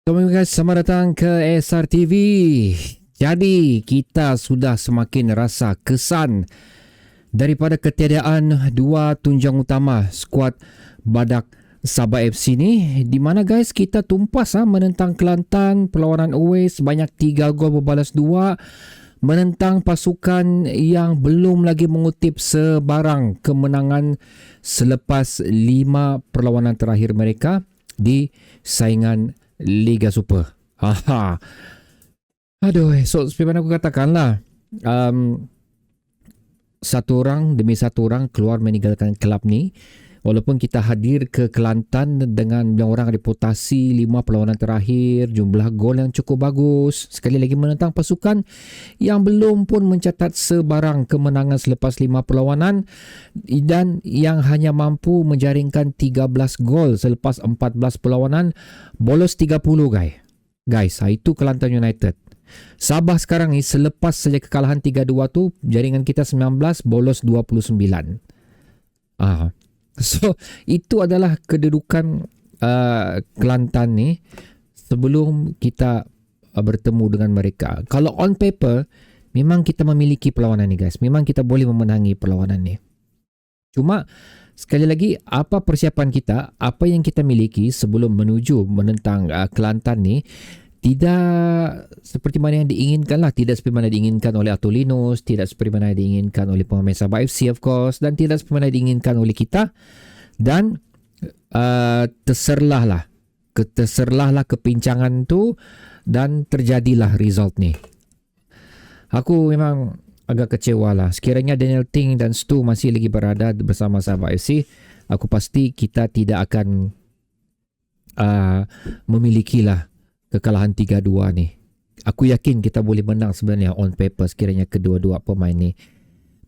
Assalamualaikum guys, selamat datang ke SRTV. Jadi kita sudah semakin rasa kesan daripada ketiadaan dua tunjang utama skuad Badak Sabah FC ni, di mana guys kita tumpas menentang Kelantan perlawanan away sebanyak 3 gol berbalas 2, menentang pasukan yang belum lagi mengutip sebarang kemenangan selepas 5 perlawanan terakhir mereka di saingan Liga Super. Haha. Aduh, so seperti mana aku katakanlah, satu orang demi satu orang keluar meninggalkan kelab ni. Walaupun kita hadir ke Kelantan dengan orang reputasi 5 perlawanan terakhir, jumlah gol yang cukup bagus, sekali lagi menentang pasukan yang belum pun mencatat sebarang kemenangan selepas 5 perlawanan dan yang hanya mampu menjaringkan 13 gol selepas 14 perlawanan, bolos 30 guys. Guys, itu Kelantan United. Sabah sekarang ni selepas saja kekalahan 3-2 tu, jaringan kita 19, bolos 29. So itu adalah kedudukan Kelantan ni sebelum kita bertemu dengan mereka. Kalau on paper memang kita memiliki perlawanan ni guys, memang kita boleh memenangi perlawanan ni. Cuma sekali lagi, apa persiapan kita, apa yang kita miliki sebelum menuju menentang Kelantan ni tidak seperti mana yang diinginkan lah. Tidak seperti mana diinginkan oleh Atolinus, tidak seperti mana diinginkan oleh pemain Sabah FC of course, dan tidak seperti mana diinginkan oleh kita. Dan terserlahlah kepincangan tu dan terjadilah result ni. Aku memang agak kecewa lah. Sekiranya Daniel Ting dan Stu masih lagi berada bersama Sabah FC, aku pasti kita tidak akan memilikilah kekalahan 3-2 ni. Aku yakin kita boleh menang sebenarnya on paper sekiranya kedua-dua pemain ni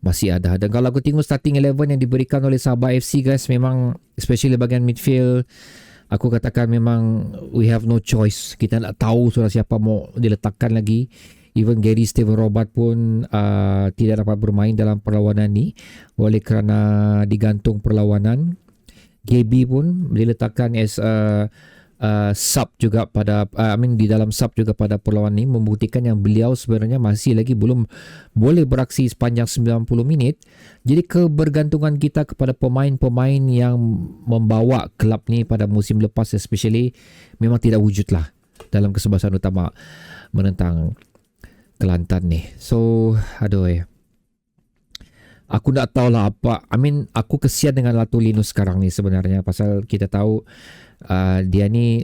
masih ada. Dan kalau aku tengok starting 11 yang diberikan oleh Sabah FC guys, memang especially bahagian midfield, aku katakan memang we have no choice. Kita nak tahu sudah siapa mau diletakkan lagi. Even Gary Steven Robert pun tidak dapat bermain dalam perlawanan ni oleh kerana digantung perlawanan. Gaby pun diletakkan as sub juga pada di dalam sub juga pada perlawanan ini, membuktikan yang beliau sebenarnya masih lagi belum boleh beraksi sepanjang 90 minit. Jadi kebergantungan kita kepada pemain-pemain yang membawa kelab ni pada musim lepas especially memang tidak wujud lah dalam kesebelasan utama menentang Kelantan ni. So aku tak tahulah apa. Aku kesian dengan Atolinus sekarang ni sebenarnya, pasal kita tahu dia ni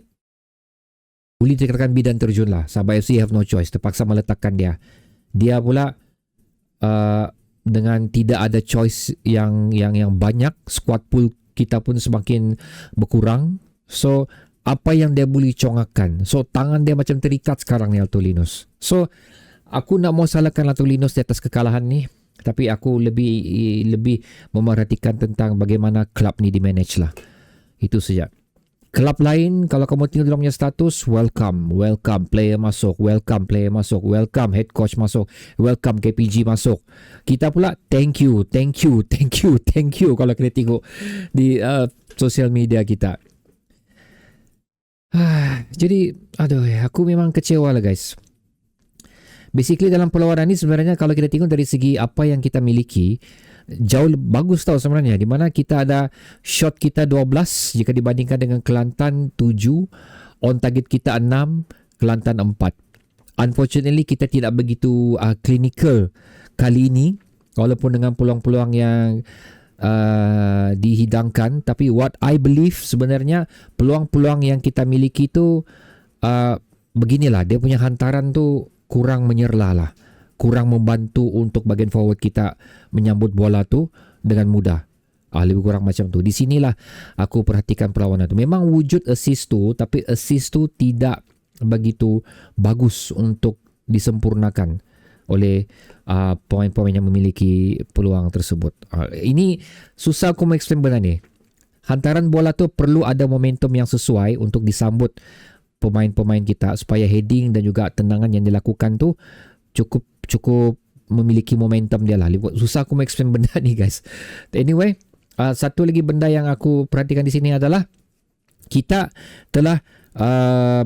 boleh dikatakan bidan terjun lah. Sabah FC have no choice, terpaksa meletakkan dia. Dia pula dengan tidak ada choice yang banyak, squad pool kita pun semakin berkurang. So apa yang dia boleh congakkan, so tangan dia macam terikat sekarang ni Atolinus. So aku nak mau salahkan Atolinus di atas kekalahan ni, tapi aku lebih memerhatikan tentang bagaimana klub ni di manage lah. Itu saja. Kelab lain, kalau kamu tengok dalam punya status, welcome player masuk, welcome head coach masuk, welcome KPG masuk. Kita pula thank you kalau kita tengok di sosial media kita. Jadi aku memang kecewa lah guys. Basically dalam perlawanan ni sebenarnya kalau kita tengok dari segi apa yang kita miliki, jauh bagus tau sebenarnya, di mana kita ada shot kita 12 jika dibandingkan dengan Kelantan 7, on target kita 6, Kelantan 4. Unfortunately kita tidak begitu clinical kali ini walaupun dengan peluang-peluang yang dihidangkan, tapi what I believe sebenarnya peluang-peluang yang kita miliki tu beginilah, dia punya hantaran tu kurang menyerlah lah, kurang membantu untuk bagian forward kita menyambut bola tu dengan mudah. Lebih kurang macam tu. Di sinilah aku perhatikan perlawanan tu. Memang wujud assist tu, tapi assist tu tidak begitu bagus untuk disempurnakan oleh pemain-pemain yang memiliki peluang tersebut. Ini susah aku explain benda ni. Hantaran bola tu perlu ada momentum yang sesuai untuk disambut pemain-pemain kita supaya heading dan juga tendangan yang dilakukan tu cukup memiliki momentum dia lah. Susah aku explain benda ni guys. Anyway, satu lagi benda yang aku perhatikan di sini adalah kita telah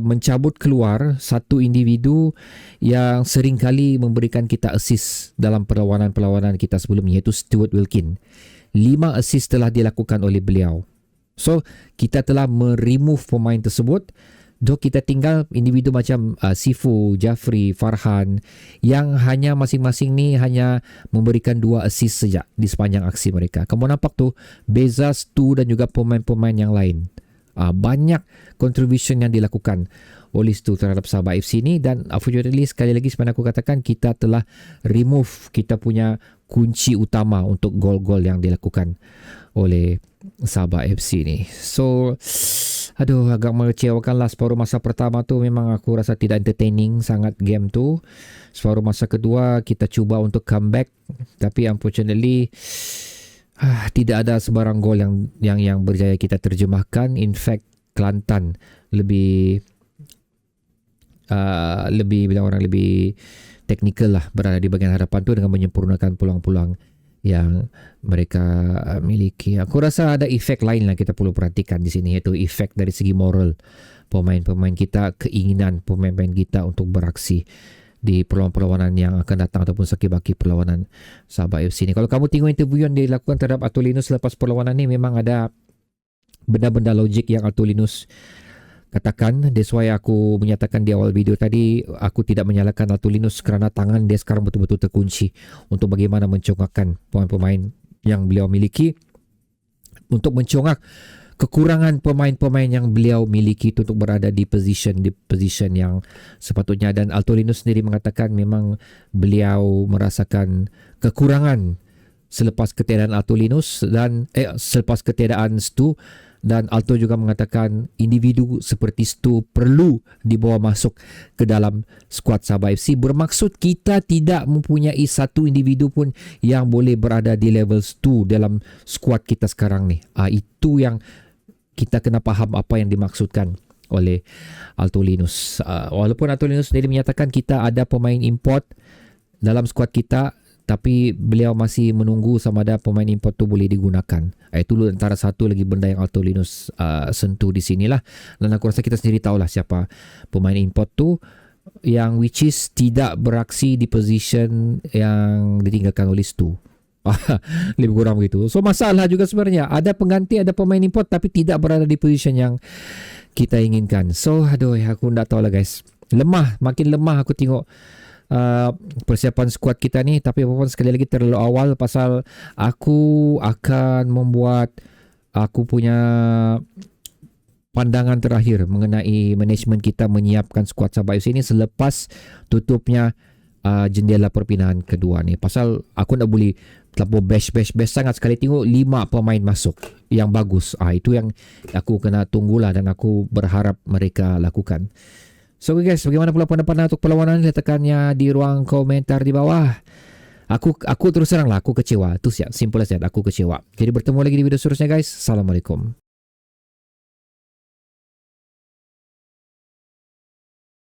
mencabut keluar satu individu yang seringkali memberikan kita assist dalam perlawanan-perlawanan kita sebelumnya, iaitu Stuart Wilkin. 5 assist telah dilakukan oleh beliau. So, kita telah meremove pemain tersebut. Dok, kita tinggal individu macam Sifu, Jafri, Farhan yang hanya masing-masing ni hanya memberikan 2 assist saja di sepanjang aksi mereka. Kamu nampak tu beza Stu dan juga pemain-pemain yang lain. Banyak contribution yang dilakukan oleh Stu terhadap Sabah FC ni, dan unfortunately sekali lagi seperti aku katakan, kita telah remove kita punya kunci utama untuk gol-gol yang dilakukan oleh Sabah FC ni. So agak mengecewakan lah. Separuh masa pertama tu memang aku rasa tidak entertaining sangat game tu. Separuh masa kedua kita cuba untuk comeback, tapi unfortunately tidak ada sebarang gol yang berjaya kita terjemahkan. In fact, Kelantan lebih bila orang lebih teknikal lah berada di bahagian hadapan tu dengan menyempurnakan peluang-peluang yang mereka miliki. Aku rasa ada efek lain lah kita perlu perhatikan di sini, iaitu efek dari segi moral pemain-pemain kita, keinginan pemain-pemain kita untuk beraksi di perlawanan-perlawanan yang akan datang ataupun sakit-baki perlawanan Sabah FC ni. Kalau kamu tengok interview yang dilakukan terhadap Artulinus selepas perlawanan ni, memang ada benda-benda logik yang Artulinus katakan. That's why aku menyatakan di awal video tadi, aku tidak menyalahkan Artulinus kerana tangan dia sekarang betul-betul terkunci untuk bagaimana mencongakkan pemain-pemain yang beliau miliki, untuk mencongak kekurangan pemain-pemain yang beliau miliki itu untuk berada di position yang sepatutnya. Dan Artulinus sendiri mengatakan memang beliau merasakan kekurangan selepas ketiadaan Artulinus dan selepas ketiadaan Stu. Dan Alto juga mengatakan individu seperti Stu perlu dibawa masuk ke dalam skuad Sabah FC. Bermaksud kita tidak mempunyai satu individu pun yang boleh berada di level Stu dalam skuad kita sekarang ni. Itu yang kita kena faham apa yang dimaksudkan oleh Artulinus. Walaupun Artulinus sendiri menyatakan kita ada pemain import dalam skuad kita, tapi beliau masih menunggu sama ada pemain import tu boleh digunakan. Itu antara satu lagi benda yang Artulinus sentuh di sinilah. Dan aku rasa kita sendiri tahulah siapa pemain import tu, yang which is tidak beraksi di position yang ditinggalkan oleh Stu. Lebih kurang begitu. So masalah juga sebenarnya, ada pengganti, ada pemain import tapi tidak berada di position yang kita inginkan. So aku tak tahu lah guys. Makin lemah aku tengok persiapan skuad kita ni. Tapi apapun, sekali lagi terlalu awal, pasal aku akan membuat aku punya pandangan terakhir mengenai management kita menyiapkan skuad Sabah FC ni selepas tutupnya jendela perpindahan kedua ni. Pasal aku nak boleh terlalu bash sangat sekali tengok 5 pemain masuk yang bagus. Itu yang aku kena tunggulah dan aku berharap mereka lakukan. So guys, bagaimana pula pendapat anda untuk perlawanan? Letakkannya di ruang komentar di bawah. Aku terus terang lah, aku kecewa. Itu simple as that, aku kecewa. Jadi bertemu lagi di video seterusnya guys. Assalamualaikum.